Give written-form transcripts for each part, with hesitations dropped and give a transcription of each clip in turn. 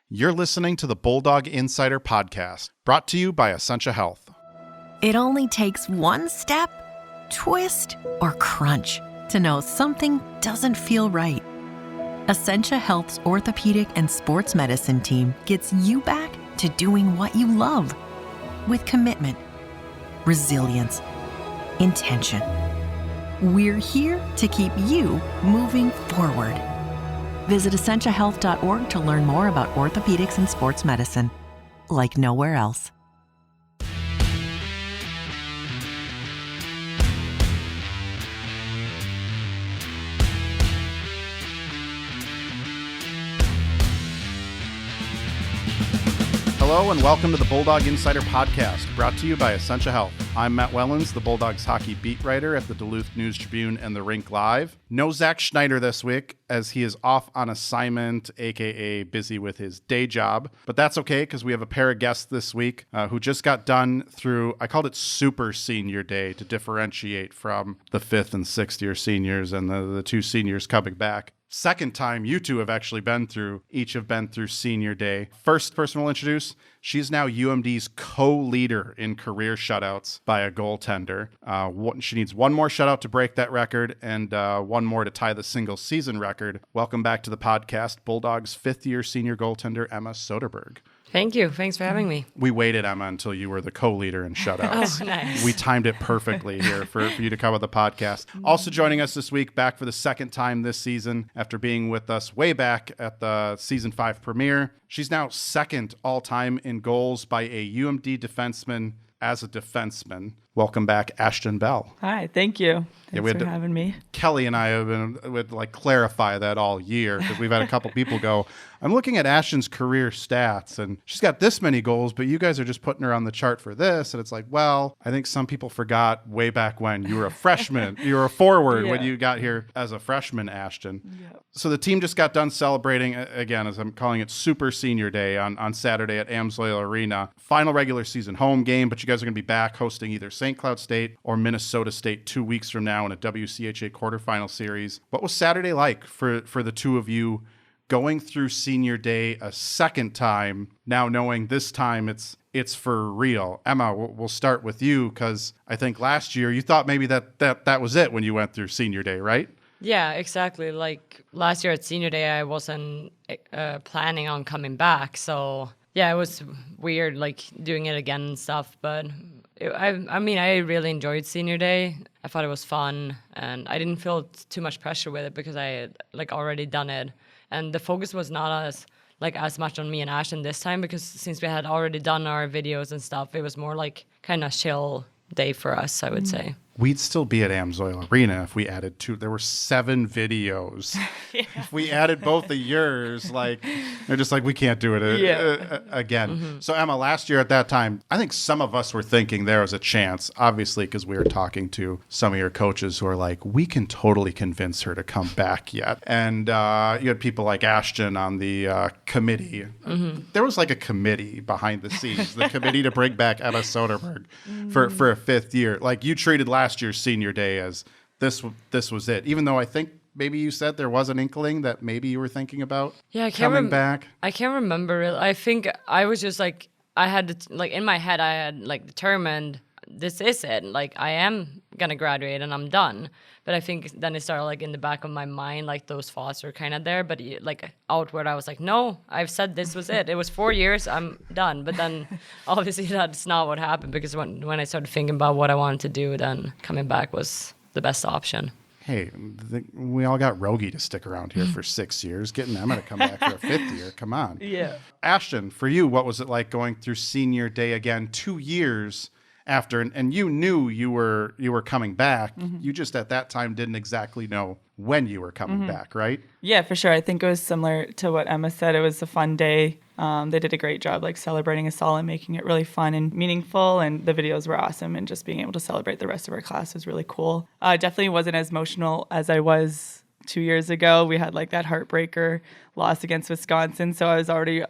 You're listening to the Bulldog Insider podcast, brought to you by Essentia Health. It only takes one step, twist, or crunch to know something doesn't feel right. Essentia Health's orthopedic and sports medicine team gets you back to doing what you love with commitment, resilience, intention. We're here to keep you moving forward. Visit essentiahealth.org to learn more about orthopedics and sports medicine, like nowhere else. Hello and welcome to the Bulldog Insider podcast, brought to you by Essentia Health. I'm Matt Wellens, the Bulldogs hockey beat writer at the Duluth News Tribune and the Rink Live. No Zach Schneider this week, as he is off on assignment, aka busy with his day job. But that's okay, because we have a pair of guests this week who just got done through, I called it Super Senior Day to differentiate from the 5th and 6th year seniors and the two seniors coming back. Second time you two have actually been through, each have been through Senior Day. First person we'll introduce, she's now UMD's co-leader in career shutouts by a goaltender. She needs one more shutout to break that record and one more to tie the single season record. Welcome back to the podcast, Bulldogs 5th year senior goaltender Emma Soderberg. Thank you. Thanks for having me. We waited, Emma, until you were the co-leader in shutouts. Oh, nice. We timed it perfectly here for you to come on the podcast. Also joining us this week, back for the second time this season, after being with us way back at the Season 5 premiere. She's now second all-time in goals by a UMD defenseman as a defenseman. Welcome back, Ashton Bell. Hi, thank you. Thanks for having me. Kelly and I have been would clarify that all year, because we've had a couple people go, I'm looking at Ashton's career stats and she's got this many goals, but you guys are just putting her on the chart for this. And it's like, well, I think some people forgot way back when you were a freshman, you were a forward when you got here as a freshman, Ashton. Yep. So the team just got done celebrating, again, as I'm calling it, Super Senior Day on Saturday at Amsoil Arena. Final regular season home game, but you guys are going to be back hosting either St. Cloud State or Minnesota State 2 weeks from now in a WCHA quarterfinal series. What was Saturday like for the two of you going through Senior Day a second time, now knowing this time it's for real? Emma, we'll start with you, because I think last year you thought maybe that was it when you went through Senior Day, right? Yeah, exactly. Like last year at Senior Day, I wasn't planning on coming back. So yeah, it was weird, like doing it again and stuff. But I really enjoyed Senior Day. I thought it was fun, and I didn't feel too much pressure with it because I had already done it. And the focus was not as much on me and Ashton this time, because since we had already done our videos and stuff, it was more like kind of chill day for us, I would say. We'd still be at Amsoil Arena if we added two. There were 7 videos. Yeah. If we added both of yours, they're just we can't do it again. Mm-hmm. So Emma, last year at that time, I think some of us were thinking there was a chance, obviously, because we were talking to some of your coaches who are like, we can totally convince her to come back yet. And you had people like Ashton on the committee. Mm-hmm. There was a committee behind the scenes, the committee to bring back Emma Soderberg for a 5th year. You treated last year's Senior Day as this was it, even though I think maybe you said there was an inkling that maybe you were thinking about coming back. I can't remember it. I think I was just I had in my head I had determined this is it, I am gonna graduate and I'm done. But I think then it started in the back of my mind, those thoughts were kind of there, but outward I was no, I've said this was it. It was 4 years, I'm done. But then obviously that's not what happened, because when I started thinking about what I wanted to do, then coming back was the best option. Hey, we all got Rogie to stick around here for 6 years. Getting Emma to come back for a 5th year, come on. Yeah. Ashton, for you, what was it like going through Senior Day again 2 years after, and you knew you were coming back. Mm-hmm. You just at that time didn't exactly know when you were coming back, right? Yeah, for sure. I think it was similar to what Emma said. It was a fun day. They did a great job celebrating us all and making it really fun and meaningful, and the videos were awesome, and just being able to celebrate the rest of our class was really cool. Definitely wasn't as emotional as I was 2 years ago. We had that heartbreaker loss against Wisconsin, so I was already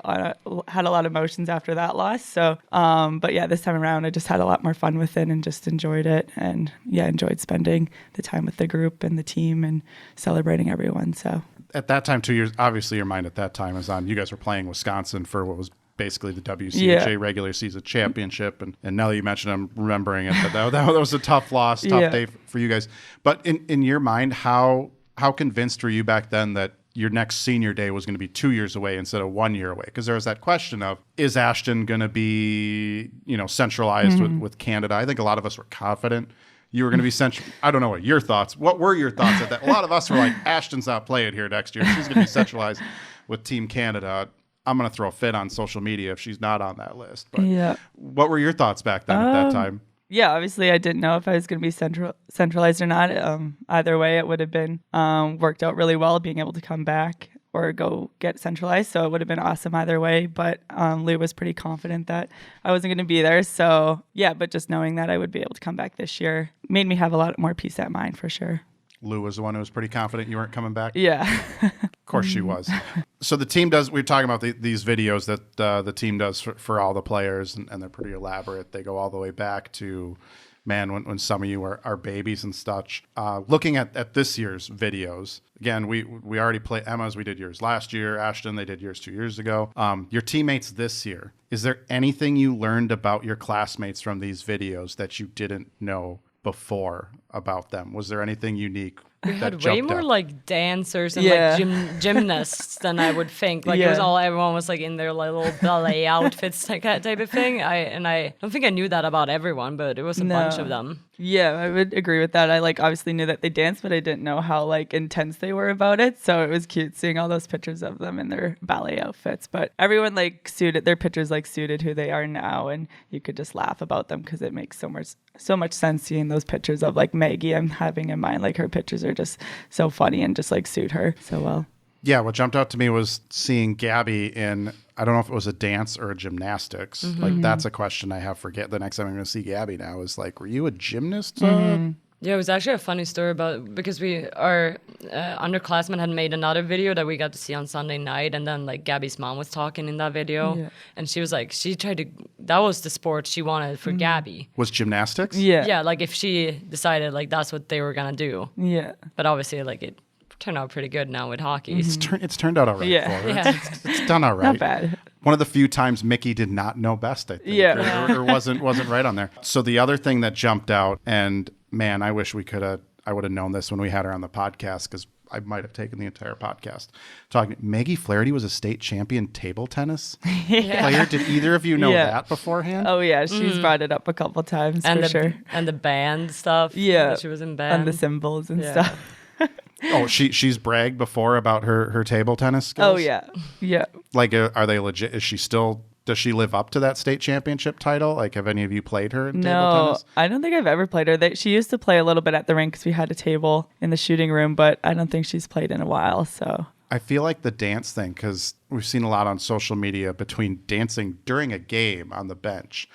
had a lot of emotions after that loss. So, but yeah, this time around I just had a lot more fun with it and just enjoyed it, and enjoyed spending the time with the group and the team and celebrating everyone. So at that time, 2 years, obviously your mind at that time is on, you guys were playing Wisconsin for what was basically the WCHA regular season championship. And now that you mentioned, I'm remembering it, that was a tough loss, tough day for you guys. But in your mind, how convinced were you back then that your next senior day was going to be 2 years away instead of 1 year away? Because there was that question of, is Ashton going to be, centralized with Canada? I think a lot of us were confident you were going to be central. I don't know what were your thoughts at that? A lot of us were like, Ashton's not playing here next year. She's going to be centralized with Team Canada. I'm going to throw a fit on social media if she's not on that list. But what were your thoughts back then at that time? Yeah, obviously I didn't know if I was going to be centralized or not. Either way, it would have been worked out really well being able to come back or go get centralized. So it would have been awesome either way. But Lou was pretty confident that I wasn't going to be there. So yeah, but just knowing that I would be able to come back this year made me have a lot more peace at mind for sure. Lou was the one who was pretty confident you weren't coming back? Yeah. Of course she was. So the team does, we were talking about these videos that the team does for all the players, and they're pretty elaborate. They go all the way back to, when some of you are babies and such. Looking at this year's videos, again, we already played Emma's, we did yours last year. Ashton, they did yours 2 years ago. Your teammates this year, is there anything you learned about your classmates from these videos that you didn't know before about them? Was there anything unique? We had way more like dancers and like gymnasts than I would think. Like it was everyone was like in their little ballet outfits, like that type of thing. I don't think I knew that about everyone, but it was a bunch of them. Yeah, I would agree with that. I obviously knew that they danced, but I didn't know how intense they were about it. So it was cute seeing all those pictures of them in their ballet outfits. But everyone suited their pictures suited who they are now, and you could just laugh about them because it makes so much sense seeing those pictures of Maggie I'm having in mind. Her pictures are just so funny and just suit her so well. Yeah, what jumped out to me was seeing Gabby in, I don't know if it was a dance or a gymnastics. That's a question I have for the next time I'm going to see Gabby now is were you a gymnast? Yeah, it was actually a funny story because our underclassmen had made another video that we got to see on Sunday night, and then Gabby's mom was talking in that video, and she was that was the sport she wanted for Gabby. Was gymnastics? Yeah. Yeah, if she decided that's what they were gonna do. Yeah. But obviously it turned out pretty good now with hockey. It's turned out all right for her. Yeah. It's done all right. Not bad. One of the few times Mickey did not know best, I think. Yeah. Or wasn't right on there. So the other thing that jumped out, and man, I wish I would have known this when we had her on the podcast, because I might have taken the entire podcast talking. Maggie Flaherty was a state champion table tennis player. Did either of you know that beforehand? Oh yeah, she's brought it up a couple times for sure. And the band stuff. Yeah, she was in band. And the symbols and stuff. Oh, she's bragged before about her table tennis skills? Oh yeah. Are they legit? Does she live up to that state championship title? Have any of you played her in table tennis? No, I don't think I've ever played her. She used to play a little bit at the rink because we had a table in the shooting room, but I don't think she's played in a while. So I feel like the dance thing, because we've seen a lot on social media between dancing during a game on the bench.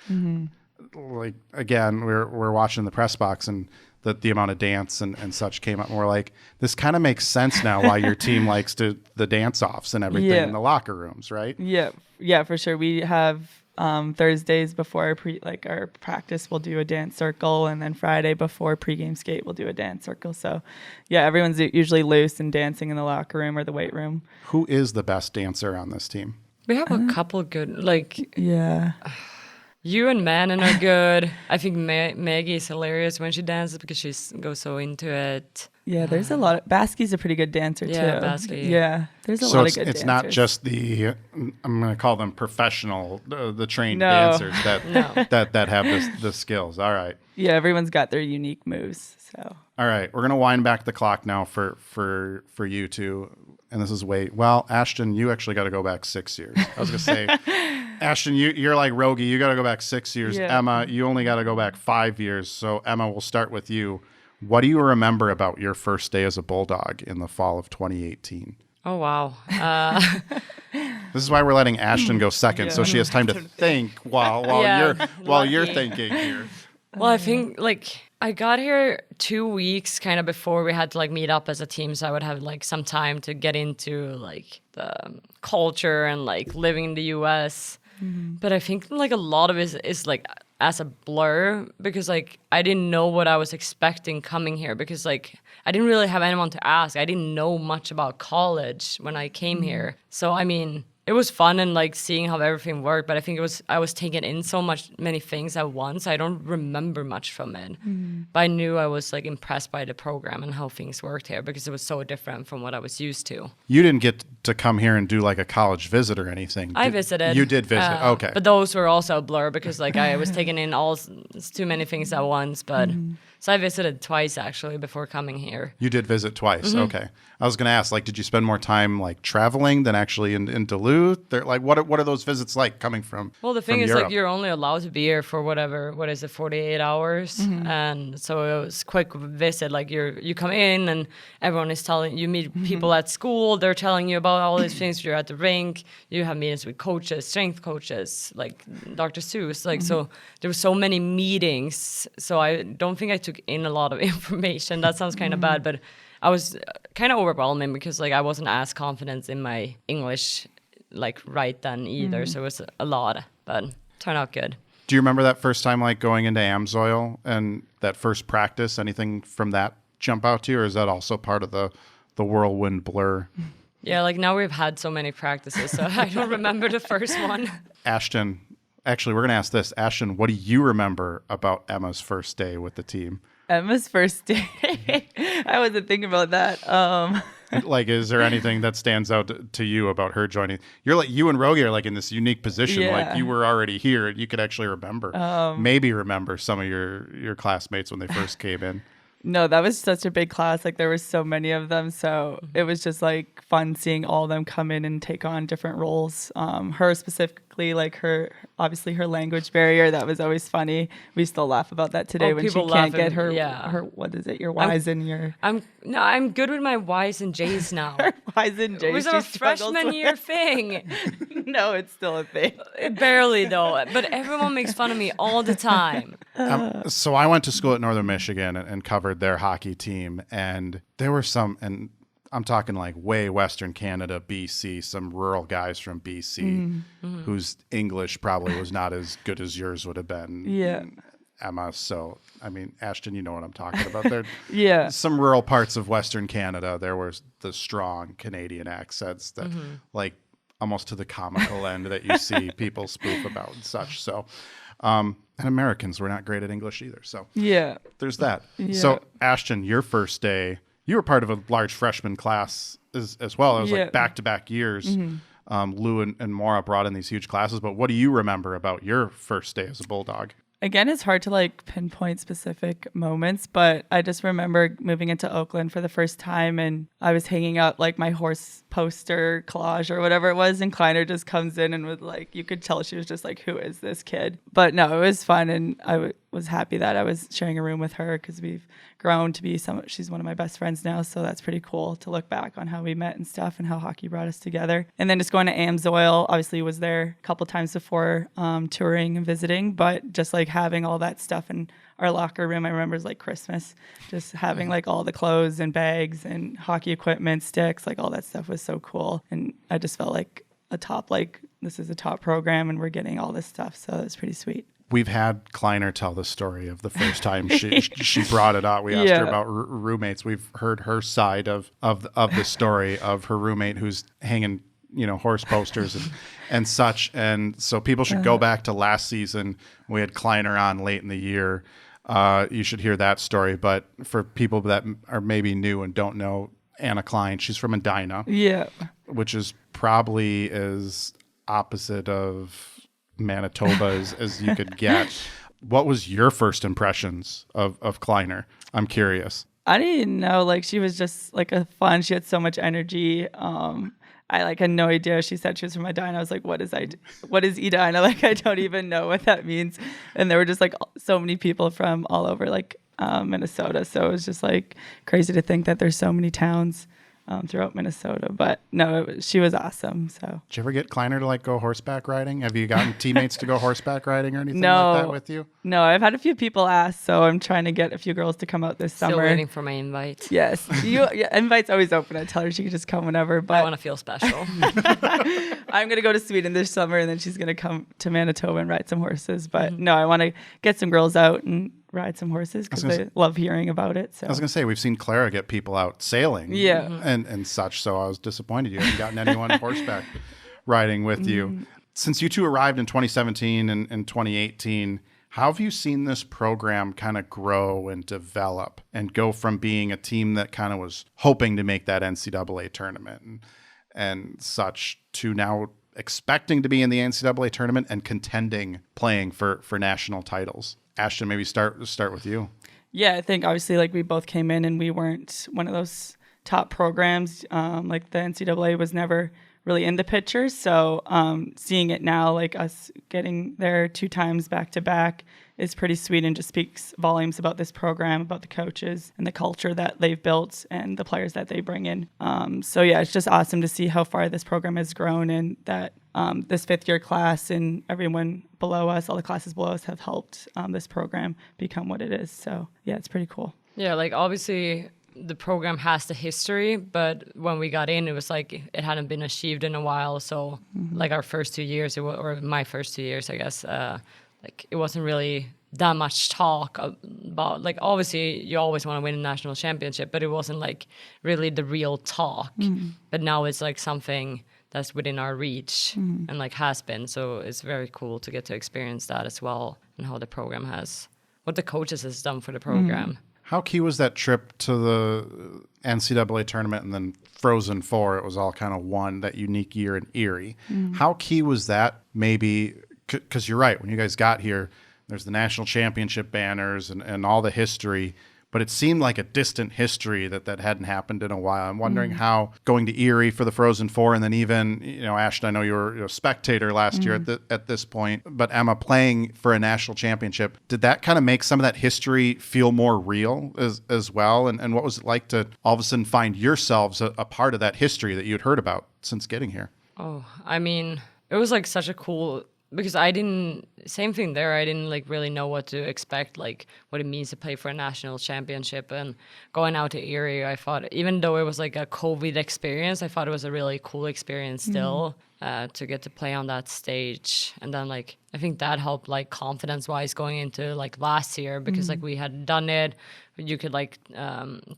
Again, we're watching the press box, and the amount of dance and such came up, and we're like, this kind of makes sense now why your team likes the dance offs and everything in the locker rooms, right? Yeah, for sure. We have Thursdays before our practice, we'll do a dance circle, and then Friday before pregame skate, we'll do a dance circle. So yeah, everyone's usually loose and dancing in the locker room or the weight room. Who is the best dancer on this team? We have a couple good you and Manon are good. I think Maggie is hilarious when she dances because she goes so into it. Yeah, there's a lot. Baskey's a pretty good dancer too. Baskey. Yeah, there's a lot of good dancers. It's not just I'm going to call them professional, the trained dancers that have the skills. All right. Yeah, everyone's got their unique moves. So. All right, we're going to wind back the clock now for you two. And this is Ashton, you actually got to go back 6 years. I was going to say, Ashton, you're like Rogie. You got to go back 6 years. Yeah. Emma, you only got to go back 5 years. So, Emma, we'll start with you. What do you remember about your first day as a Bulldog in the fall of 2018? Oh, wow. This is why we're letting Ashton go second, so she has time to think while you're thinking here. Well, I think I got here 2 weeks kind of before we had to meet up as a team, so I would have some time to get into the culture and living in the US. But I think a lot of it is as a blur because like I didn't know what I was expecting coming here because like I didn't really have anyone to ask. I didn't know much about college when I came here. So I mean, it was fun and like seeing how everything worked, but I think I was taking in so many things at once. I don't remember much from it, but I knew I was like impressed by the program and how things worked here because it was so different from what I was used to. You didn't get to come here and do like a college visit or anything. I visited. You did visit. Okay. But those were also a blur because like I was taking in too many things at once, but so I visited twice actually before coming here. You did visit twice. Okay. I was going to ask, like, did you spend more time like traveling than actually in Duluth? They're like, what are those visits like coming from? Well, the thing is, Europe? like, you're only allowed to be here for 48 hours, and so it was quick visit. Like, you come in and everyone is telling you meet people at school. They're telling you about all these things. You're at the rink. You have meetings with coaches, strength coaches, like Dr. Seuss. Like, so there were so many meetings. So I don't think I took in a lot of information. That sounds kind of bad, but I was kind of overwhelming because like I wasn't as confident in my English like right then either. So it was a lot, but turned out good. Do you remember that first time like going into Amsoil and that first practice? Anything from that jump out to you, or is that also part of the whirlwind blur? Yeah, like now we've had so many practices, so I don't remember the first one. Ashton, actually, we're going to ask this. Ashton, what do you remember about Emma's first day with the team? Emma's first day. I wasn't thinking about that. Like, is there anything that stands out to you about her joining? You're like, you and Rogi are like in this unique position. Yeah. Like you were already here. You could actually remember, maybe remember some of your classmates when they first came in. No, that was such a big class. Like there were so many of them. So it was just like fun seeing all of them come in and take on different roles. Her specifically, like obviously her language barrier, that was always funny. We still laugh about that today when she can't get her, what is it? Your Y's and your... I'm good with my Y's and J's now. Her Y's and J's. It was a freshman year thing. No, it's still a thing. Barely though, but everyone makes fun of me all the time. So I went to school at Northern Michigan and covered their hockey team, and there were some, and I'm talking like way Western Canada, BC, some rural guys from BC whose English probably was not as good as yours would have been. Yeah. Emma. So, I mean, Ashton, you know what I'm talking about. There, yeah. Some rural parts of Western Canada, there was the strong Canadian accents that like almost to the comical end that you see people spoof about and such. So, and Americans were not great at English either. So yeah, there's that. Yeah. So Ashton, your first day, you were part of a large freshman class as well. It was like back-to-back years. Lou and Maura brought in these huge classes. But what do you remember about your first day as a Bulldog? Again, it's hard to like pinpoint specific moments, but I just remember moving into Oakland for the first time and I was hanging out like my horse poster collage or whatever it was, and Kleiner just comes in and was like, you could tell she was just like, who is this kid? But no, it was fun, and I was happy that I was sharing a room with her because we've grown to be she's one of my best friends now, so that's pretty cool to look back on how we met and stuff and how hockey brought us together. And then just going to Amsoil, obviously was there a couple times before touring and visiting, but just like having all that stuff in our locker room, I remember, is like Christmas, just having like all the clothes and bags and hockey equipment, sticks, like all that stuff was so cool. And I just felt like this is a top program and we're getting all this stuff, so it's pretty sweet. We've had Kleiner tell the story of the first time she brought it out. We asked her about roommates. We've heard her side of the story of her roommate who's hanging, horse posters and such. And so people should go back to last season. We had Kleiner on late in the year. You should hear that story. But for people that are maybe new and don't know Anna Klein, she's from Edina. Yeah. Which is probably as opposite of Manitoba as you could get. What was your first impressions of Kleiner? I'm curious. I didn't know, like she was just like a fun, she had so much energy. I like had no idea. She said she was from Edina. I was like, what is Edina? Like, I don't even know what that means. And there were just like so many people from all over like Minnesota. So it was just like crazy to think that there's so many towns throughout Minnesota. But no, she was awesome. So Did you ever get Kleiner to like go horseback riding? Have you gotten teammates to go horseback riding or anything like that with you? No, I've had a few people ask, so I'm trying to get a few girls to come out this summer. Still waiting for my invite. Yes, invite's always open. I tell her she can just come whenever. But I want to feel special. I'm gonna go to Sweden this summer, and then she's gonna come to Manitoba and ride some horses. But no, I want to get some girls out and ride some horses because I love hearing about it. So I was going to say, we've seen Clara get people out sailing and such, so I was disappointed you haven't gotten anyone horseback riding with you. Since you two arrived in 2017 and 2018, how have you seen this program kind of grow and develop and go from being a team that kind of was hoping to make that NCAA tournament and such to now expecting to be in the NCAA tournament and contending, playing for national titles? Ashton, maybe start with you. Yeah, I think obviously like we both came in and we weren't one of those top programs. Like the NCAA was never really in the picture. So seeing it now, like us getting there 2 times back to back is pretty sweet and just speaks volumes about this program, about the coaches and the culture that they've built and the players that they bring in. So yeah, it's just awesome to see how far this program has grown and that this 5th year class and everyone below us, all the classes below us have helped this program become what it is. So yeah, it's pretty cool. Yeah, like obviously the program has the history, but when we got in, it was like it hadn't been achieved in a while. So like our first 2 years, or my first 2 years, I guess, like it wasn't really that much talk about, like obviously you always want to win a national championship, but it wasn't like really the real talk. But now it's like something that's within our reach and like has been. So it's very cool to get to experience that as well, and how the program what the coaches has done for the program. How key was that trip to the NCAA tournament and then Frozen Four? It was all kind of one, that unique year in Erie. How key was that maybe? Because you're right, when you guys got here, there's the national championship banners and all the history, but it seemed like a distant history that hadn't happened in a while. I'm wondering how going to Erie for the Frozen Four, and then even, Ashton, I know you were a spectator last year at this point, but Emma playing for a national championship, did that kind of make some of that history feel more real as well? And what was it like to all of a sudden find yourselves a part of that history that you'd heard about since getting here? Oh, I mean, it was like such a cool, because same thing there, I didn't like really know what to expect, like what it means to play for a national championship. And going out to Erie, I thought, even though it was like a COVID experience, I thought it was a really cool experience still to get to play on that stage. And then like, I think that helped like confidence wise going into like last year, because like we had done it, you could like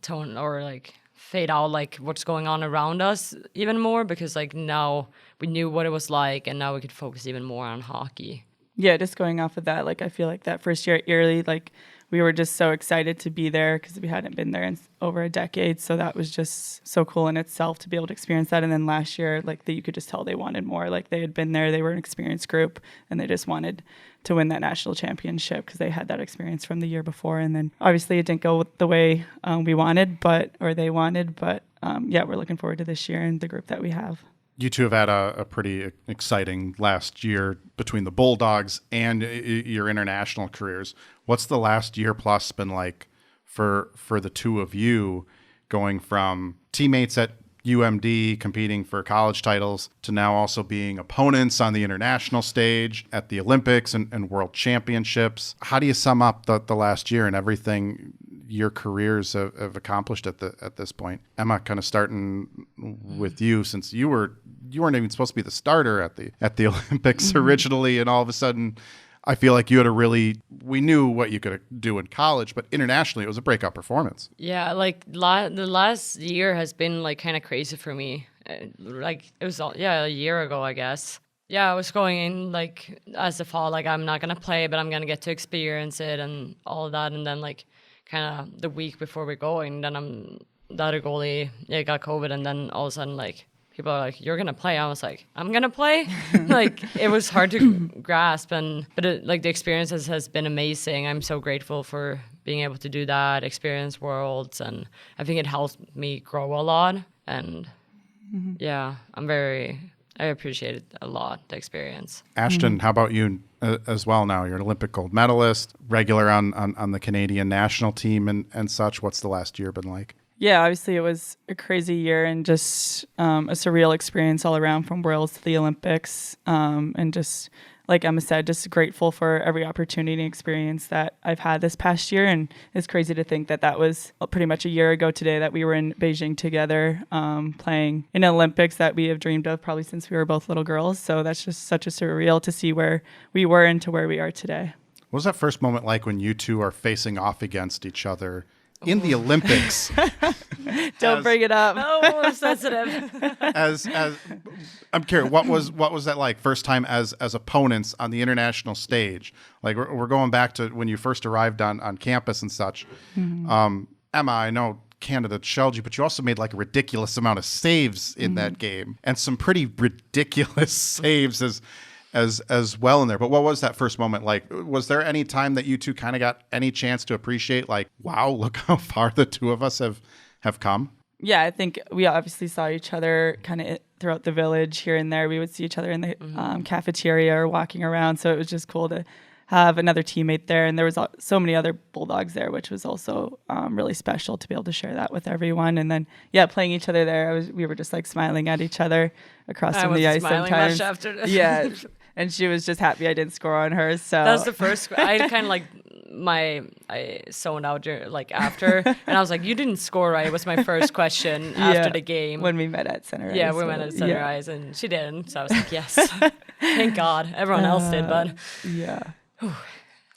tone or like fade out like what's going on around us even more, because like now we knew what it was like, and now we could focus even more on hockey. Yeah, just going off of that, like I feel like that first year at Erie, like we were just so excited to be there because we hadn't been there in over a decade. So that was just so cool in itself to be able to experience that. And then last year, like you could just tell they wanted more. Like they had been there, they were an experienced group, and they just wanted to win that national championship because they had that experience from the year before. And then obviously it didn't go the way we wanted, they wanted. But yeah, we're looking forward to this year and the group that we have. You two have had a pretty exciting last year between the Bulldogs and your international careers. What's the last year plus been like for the two of you, going from teammates at UMD competing for college titles to now also being opponents on the international stage at the Olympics and World Championships? How do you sum up the last year and everything your careers have accomplished at this point? Emma, kind of starting with you, since you weren't even supposed to be the starter at the Olympics originally, and all of a sudden I feel like you had we knew what you could do in college, but internationally it was a breakout performance. Yeah, like the last year has been like kind of crazy for me. Like it was a year ago, I guess. Yeah, I was going in like as the fall, like I'm not gonna play, but I'm gonna get to experience it and all of that. And then like kind of the week before we're going, then the other goalie got COVID, and then all of a sudden like people are like, "You're gonna play." I was like, "I'm gonna play." Like it was hard to grasp, but the experience has been amazing. I'm so grateful for being able to do that, experience worlds, and I think it helped me grow a lot. And yeah, I appreciate it a lot, the experience. Ashton, how about you as well now? You're an Olympic gold medalist, regular on the Canadian national team and such. What's the last year been like? Yeah, obviously it was a crazy year and just a surreal experience all around, from Worlds to the Olympics. And just like Emma said, just grateful for every opportunity and experience that I've had this past year. And it's crazy to think that that was pretty much a year ago today that we were in Beijing together, playing in Olympics that we have dreamed of probably since we were both little girls. So that's just such a surreal to see where we were and to where we are today. What was that first moment like when you two are facing off against each other in the Olympics? Don't bring it up. Oh, sensitive. as I'm curious, what was that like? First time as opponents on the international stage? Like we're going back to when you first arrived on campus and such. Mm-hmm. Emma, I know Canada shelled you, but you also made like a ridiculous amount of saves in that game, and some pretty ridiculous saves as well in there. But what was that first moment like? Was there any time that you two kind of got any chance to appreciate, like, wow, look how far the two of us have come? Yeah, I think we obviously saw each other kind of throughout the village here and there. We would see each other in the cafeteria or walking around. So it was just cool to have another teammate there. And there was so many other Bulldogs there, which was also really special to be able to share that with everyone. And then, yeah, playing each other there, we were just like smiling at each other across from the ice sometimes. Much after this. Yeah. And she was just happy I didn't score on her. So that was the first. I kind of like I zoned out like after, and I was like, "You didn't score right." Was my first question after the game when we met at Center Ice. Yeah, we met at Center Ice, and she didn't. So I was like, "Yes, thank God." Everyone else did, but yeah.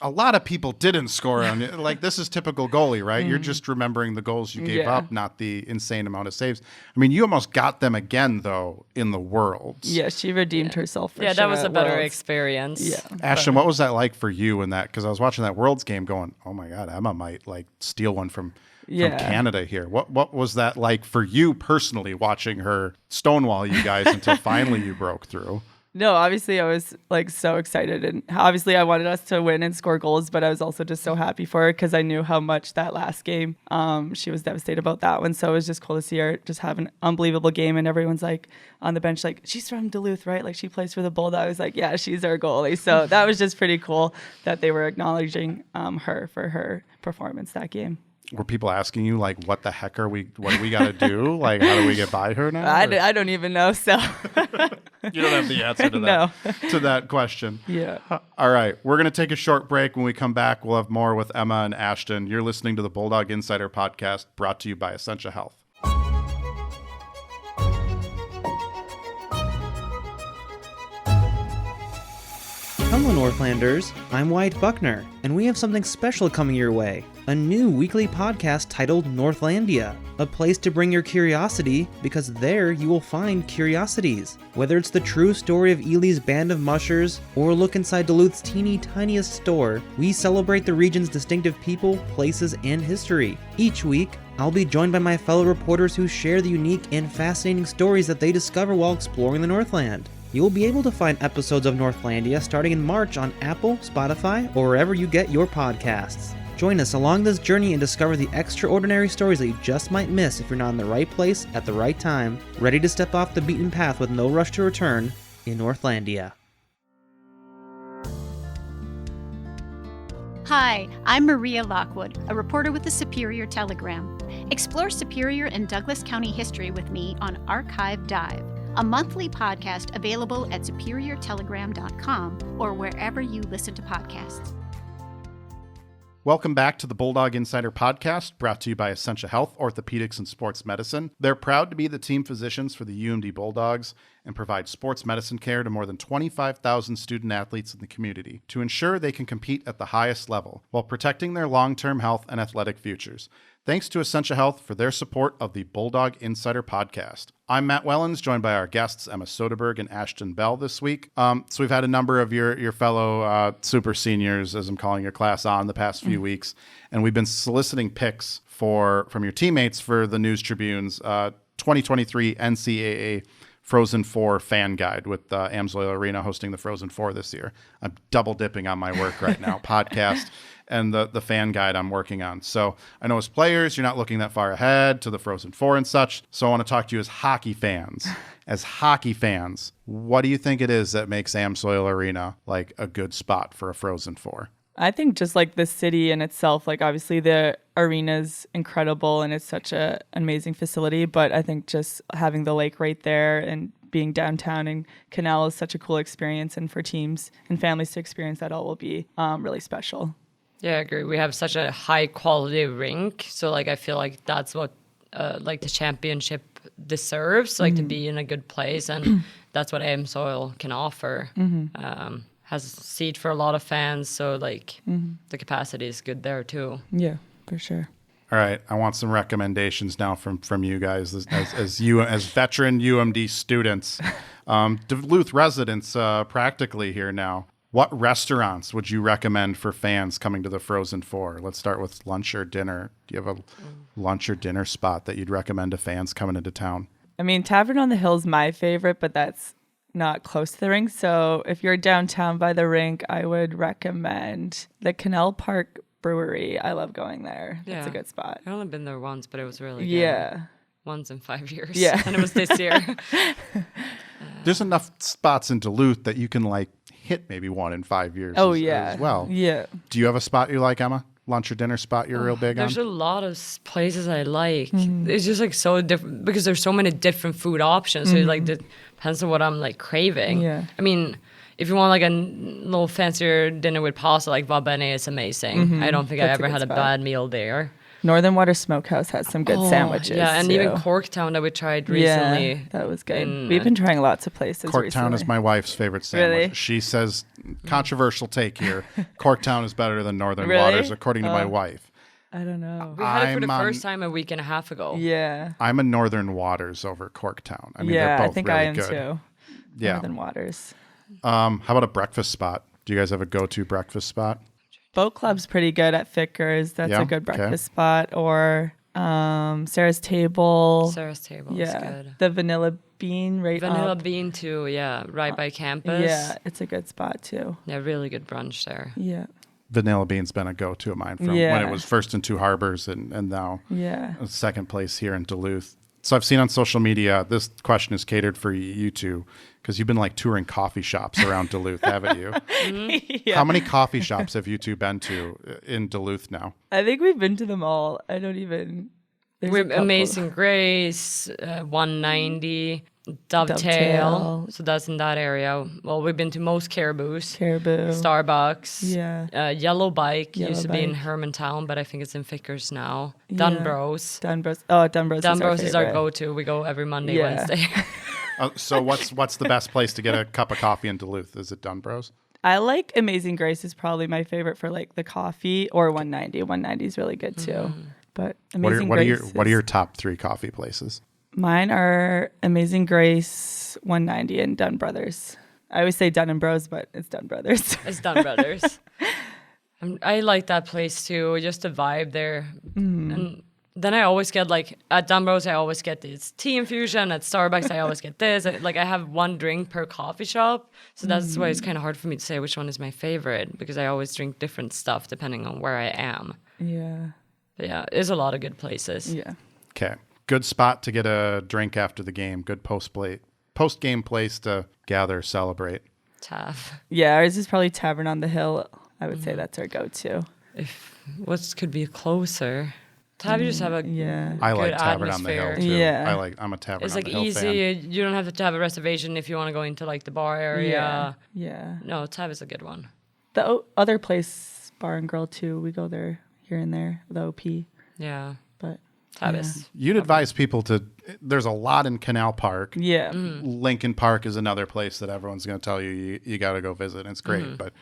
A lot of people didn't score on you. Like, this is typical goalie, right? You're just remembering the goals you gave up, not the insane amount of saves. I mean, you almost got them again, though, in the Worlds. Yeah, she redeemed herself for sure. Yeah, that was a better experience. Yeah. Ashton, what was that like for you in that? Because I was watching that Worlds game going, oh, my God, Emma might, like, steal one from Canada here. What was that like for you personally, watching her stonewall you guys until finally you broke through? No, obviously I was like so excited, and obviously I wanted us to win and score goals, but I was also just so happy for her because I knew how much that last game, she was devastated about that one. So it was just cool to see her just have an unbelievable game, and everyone's like on the bench like, she's from Duluth, right? Like she plays for the Bulldogs. Like, yeah, she's our goalie. So that was just pretty cool that they were acknowledging her for her performance that game. Were people asking you, like, what the heck what do we got to do? Like, how do we get by her now? I don't even know, so. You don't have the answer to that, to that question. Yeah. All right. We're going to take a short break. When we come back, we'll have more with Emma and Ashton. You're listening to the Bulldog Insider podcast, brought to you by Essentia Health. Hello, Northlanders. I'm Wyatt Buckner, and we have something special coming your way. A new weekly podcast titled Northlandia, a place to bring your curiosity, because there you will find curiosities. Whether it's the true story of Ely's band of mushers, or a look inside Duluth's teeny tiniest store, we celebrate the region's distinctive people, places, and history. Each week, I'll be joined by my fellow reporters who share the unique and fascinating stories that they discover while exploring the Northland. You will be able to find episodes of Northlandia starting in March on Apple, Spotify, or wherever you get your podcasts. Join us along this journey and discover the extraordinary stories that you just might miss if you're not in the right place at the right time, ready to step off the beaten path with no rush to return in Northlandia. Hi, I'm Maria Lockwood, a reporter with the Superior Telegram. Explore Superior and Douglas County history with me on Archive Dive, a monthly podcast available at superiortelegram.com or wherever you listen to podcasts. Welcome back to the Bulldog Insider podcast, brought to you by Essentia Health, Orthopedics, and Sports Medicine. They're proud to be the team physicians for the UMD Bulldogs and provide sports medicine care to more than 25,000 student athletes in the community to ensure they can compete at the highest level while protecting their long-term health and athletic futures. Thanks to Essentia Health for their support of the Bulldog Insider podcast. I'm Matt Wellens, joined by our guests Emma Soderberg and Ashton Bell this week. So we've had a number of your fellow super seniors, as I'm calling your class, on the past few weeks, and we've been soliciting picks from your teammates for the News Tribune's 2023 NCAA Frozen Four fan guide with Amsoil Arena hosting the Frozen Four this year. I'm double dipping on my work right now, podcast and the fan guide I'm working on. So I know as players, you're not looking that far ahead to the Frozen Four and such. So I want to talk to you as hockey fans. What do you think it is that makes Amsoil Arena like a good spot for a Frozen Four? I think just like the city in itself, like obviously the arena's incredible and it's such an amazing facility, but I think just having the lake right there and being downtown in Canal is such a cool experience, and for teams and families to experience that all will be really special. Yeah, I agree. We have such a high quality rink, so like I feel like that's what like the championship deserves, like to be in a good place, and that's what AM Soil can offer. Has a seat for a lot of fans, so like the capacity is good there too. Yeah, for sure. All right, I want some recommendations now from you guys as veteran UMD students, Duluth residents practically here now. What restaurants would you recommend for fans coming to the Frozen Four? Let's start with lunch or dinner. Do you have a lunch or dinner spot that you'd recommend to fans coming into town? I mean, Tavern on the Hill is my favorite, but that's not close to the rink. So if you're downtown by the rink, I would recommend the Canal Park Brewery. I love going there. Yeah. It's a good spot. I've only been there once, but it was really good. Yeah. Once in 5 years. Yeah. And it was this year. There's enough spots in Duluth that you can like hit maybe one in 5 years as well. Yeah. Do you have a spot you like, Emma? Lunch or dinner spot you're real big on? There's a lot of places I like. It's just like so different because there's so many different food options. So it like depends on what I'm like craving. Yeah. I mean, if you want like a little fancier dinner with pasta, like Va Bene is amazing. I don't think I That's a ever good had spot. a bad meal there. Northern Water Smokehouse has some good sandwiches. Yeah, and too. even Corktown that we tried recently. Yeah, that was good. in- We've been trying lots of places Corktown recently. is my wife's favorite sandwich. Really? She says, controversial take here, Corktown is better than Northern Really? Waters, according to my wife. I don't know. We had it for the I'm first time a week and a half ago. Yeah. I'm a Northern Waters over Corktown. I mean, Yeah, they're both I think really I am good. too. Yeah. Northern Waters. How about a breakfast spot? Do you guys have a go-to breakfast spot? Boat Club's pretty good at Fickers. That's Yeah? a good Okay. breakfast spot. Or Sarah's Table. Sarah's Table is Yeah. good. The Vanilla Bean right Vanilla up. Bean too, yeah, right by campus. Yeah, it's a good spot too. Yeah, really good brunch there. Yeah. Vanilla Bean's been a go-to of mine from when Yeah. it was first in Two Harbors and now Yeah. second place here in Duluth. So I've seen on social media, this question is catered for you two because you've been like touring coffee shops around Duluth, haven't you? Yeah. How many coffee shops have you two been to in Duluth now? I think we've been to them all. I don't even. there's a We're couple. Amazing Grace, 190, Dovetail. Dovetail. So that's in that area. Well, we've been to most Caribou's, Caribou. Starbucks. Yeah. Yellow Bike Yellow used to be in Bike. Hermantown, but I think it's in Fickers now. Yeah. Dunbros. Dunbros. Oh, Dunbros. Dunbros is our favorite. go-to. We go every Monday, Yeah. Wednesday. So what's the best place to get a cup of coffee in Duluth? Is it Dunbros? I like Amazing Grace is probably my favorite for like the coffee, or 190. 190 is really good too. But Amazing What Grace. are your top three coffee places? Mine are Amazing Grace, 190, and Dunn Brothers. I always say Dunn and Bros, but it's Dunn Brothers. It's Dunn Brothers. I like that place too. Just the vibe there. And then I always get like at Dunbros, I always get this tea infusion. At Starbucks, I always get this. Like I have one drink per coffee shop, so that's why it's kind of hard for me to say which one is my favorite because I always drink different stuff depending on where I am. Yeah. But yeah, there's a lot of good places. Yeah. Okay. Good spot to get a drink after the game. Good post-game place to gather, celebrate. Tough. Yeah, ours is probably Tavern on the Hill. I would say that's our go-to. What could be closer? Tab, you just have a Yeah. I like good Tavern on the Hill atmosphere. too. Yeah. I'm a Tavern It's on like the Hill easy. fan. You don't have to have a reservation if you want to go into like the bar area. Yeah. No, Tab is a good one. The other place, Bar and Grill too, we go there here and there, the OP. Yeah, But Tab yeah. is. You'd advise people to. There's a lot in Canal Park. Yeah. Lincoln Park is another place that everyone's going to tell you got to go visit. And it's great, Mm-hmm. but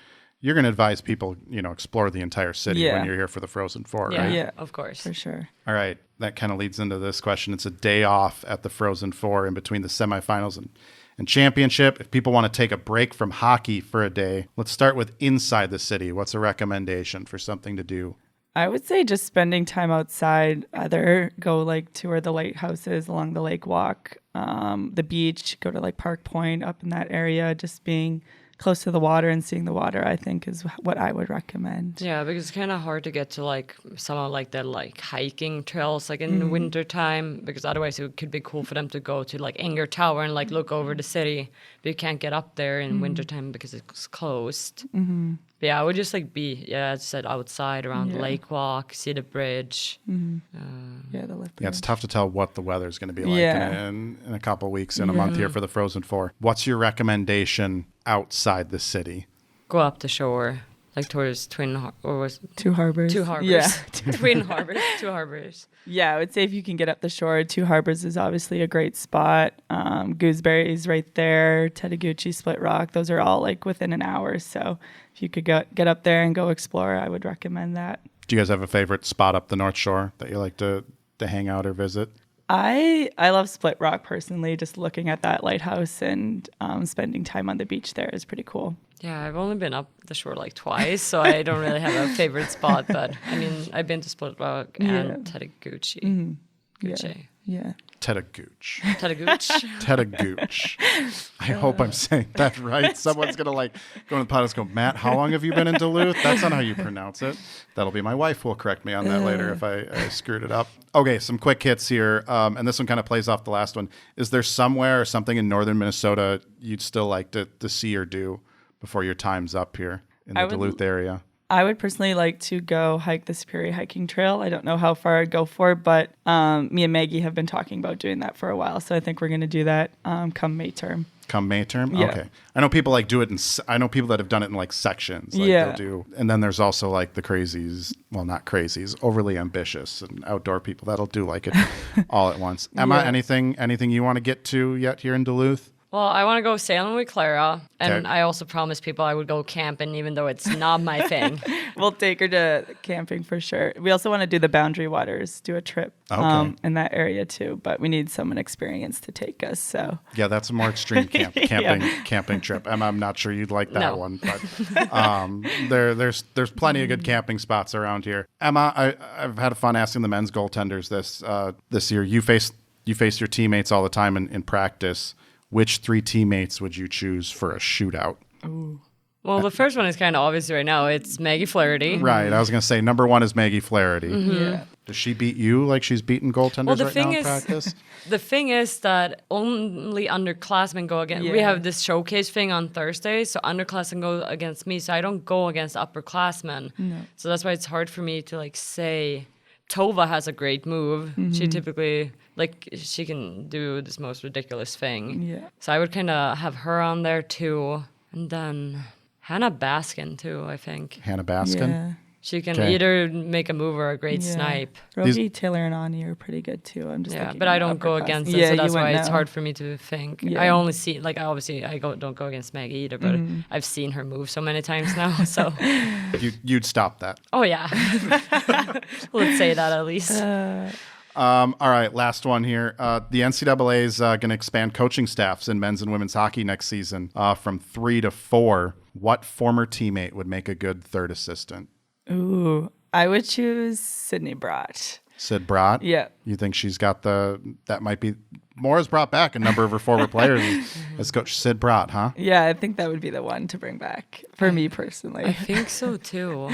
you're going to advise people, explore the entire city Yeah. when you're here for the Frozen Four, Yeah, right? Yeah. of course. For sure. All right, that kind of leads into this question. It's a day off at the Frozen Four in between the semifinals and championship. If people want to take a break from hockey for a day, let's start with inside the city. What's a recommendation for something to do? I would say just spending time outside, either go like tour the lighthouses along the lake walk, the beach, go to like Park Point up in that area, just being close to the water and seeing the water, I think, is what I would recommend. Yeah, because it's kind of hard to get to like some of like the like hiking trails like in the winter time, because otherwise it could be cool for them to go to like Anger Tower and like look over the city, but you can't get up there in wintertime because it's closed. But yeah, I would just like be, as I said, outside around the lake walk, see the bridge. The lift. Yeah, it's tough to tell what the weather's going to be like in a couple of weeks, in a month here for the Frozen Four. What's your recommendation outside the city? Go up the shore, like towards Two Harbors. Two Harbors. Yeah. Twin Harbors, Two Harbors. Yeah, I would say if you can get up the shore, Two Harbors is obviously a great spot. Gooseberry's right there, Tetaguchi, Split Rock. Those are all like within an hour. So if you could get up there and go explore, I would recommend that. Do you guys have a favorite spot up the North Shore that you like to hang out or visit? I love Split Rock personally. Just looking at that lighthouse and spending time on the beach there is pretty cool. Yeah, I've only been up the shore like twice, so I don't really have a favorite spot. But I mean, I've been to Split Rock and Tetaguchi. Yeah. Tetaguchi. Tetaguchi. Tetaguchi. I hope I'm saying that right. Someone's going to like go in the podcast and go, Matt, how long have you been in Duluth? That's not how you pronounce it. That'll be my wife who will correct me on that later if I screwed it up. Okay, some quick hits here. And this one kind of plays off the last one. Is there somewhere or something in northern Minnesota you'd still like to see or do before your time's up here in the Duluth area? I would personally like to go hike the Superior Hiking Trail. I don't know how far I'd go for, but me and Maggie have been talking about doing that for a while. So I think we're going to do that come May term. Come May term? Yeah. Okay. I know people like do it I know people that have done it in like sections. Like they'll do, and then there's also like the crazies, well, not crazies, overly ambitious and outdoor people that'll do like it all at once. Emma, anything you want to get to yet here in Duluth? Well, I want to go sailing with Clara, and I also promised people I would go camping, even though it's not my thing. We'll take her to camping for sure. We also want to do the Boundary Waters, do a trip in that area too, but we need someone experienced to take us. So yeah, that's a more extreme camping trip. Emma, I'm not sure you'd like that one, but there's plenty of good camping spots around here. Emma, I've had fun asking the men's goaltenders this year. You face your teammates all the time in practice. Which three teammates would you choose for a shootout? Ooh. Well, the first one is kind of obvious right now. It's Maggie Flaherty. Right. I was going to say number one is Maggie Flaherty. Mm-hmm. Yeah. Does she beat you like she's beating goaltenders right now in practice? The thing is that only underclassmen go against. We have this showcase thing on Thursday, so underclassmen go against me. So I don't go against upperclassmen. No. So that's why it's hard for me to like say. Tova has a great move. Mm-hmm. She typically, she can do this most ridiculous thing. Yeah. So I would kind of have her on there too. And then Hannah Baskin too, I think. Hannah Baskin? Yeah. She can either make a move or a great snipe. Rogie, Taylor, and Ani are pretty good too. I'm just but I don't go against them, so that's why it's hard for me to think. Yeah. I only see, obviously, don't go against Maggie either, but I've seen her move so many times now, so. You'd stop that. Oh, yeah. Let's say that at least. All right, last one here. The NCAA is going to expand coaching staffs in men's and women's hockey next season from 3 to 4. What former teammate would make a good third assistant? Ooh, I would choose Sydney Brott. Sid Brott? Yeah. You think she's got that might be, Mora's brought back a number of her former players as Coach Sid Brott, huh? Yeah, I think that would be the one to bring back for me personally. I think so too.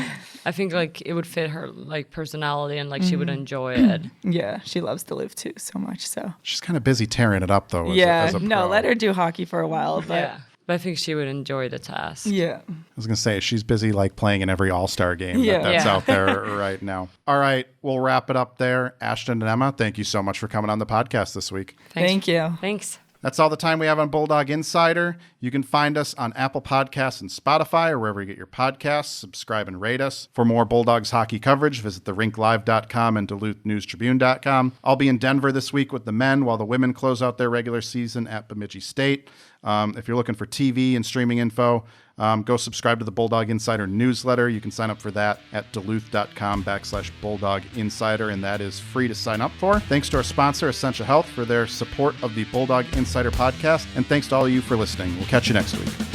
I think it would fit her personality and she would enjoy it. Yeah, she loves Duluth too so much, so. She's kind of busy tearing it up though as a pro. Let her do hockey for a while, but. Yeah. But I think she would enjoy the task. Yeah. I was going to say, she's busy playing in every all-star game that's out there right now. All right, we'll wrap it up there. Ashton and Emma, thank you so much for coming on the podcast this week. Thank you. Thanks. That's all the time we have on Bulldog Insider. You can find us on Apple Podcasts and Spotify or wherever you get your podcasts. Subscribe and rate us. For more Bulldogs hockey coverage, visit therinklive.com and DuluthNewsTribune.com. I'll be in Denver this week with the men while the women close out their regular season at Bemidji State. If you're looking for TV and streaming info, go subscribe to the Bulldog Insider newsletter. You can sign up for that at Duluth.com/Bulldog Insider, and that is free to sign up for. Thanks to our sponsor, Essentia Health, for their support of the Bulldog Insider podcast, and thanks to all of you for listening. We'll catch you next week.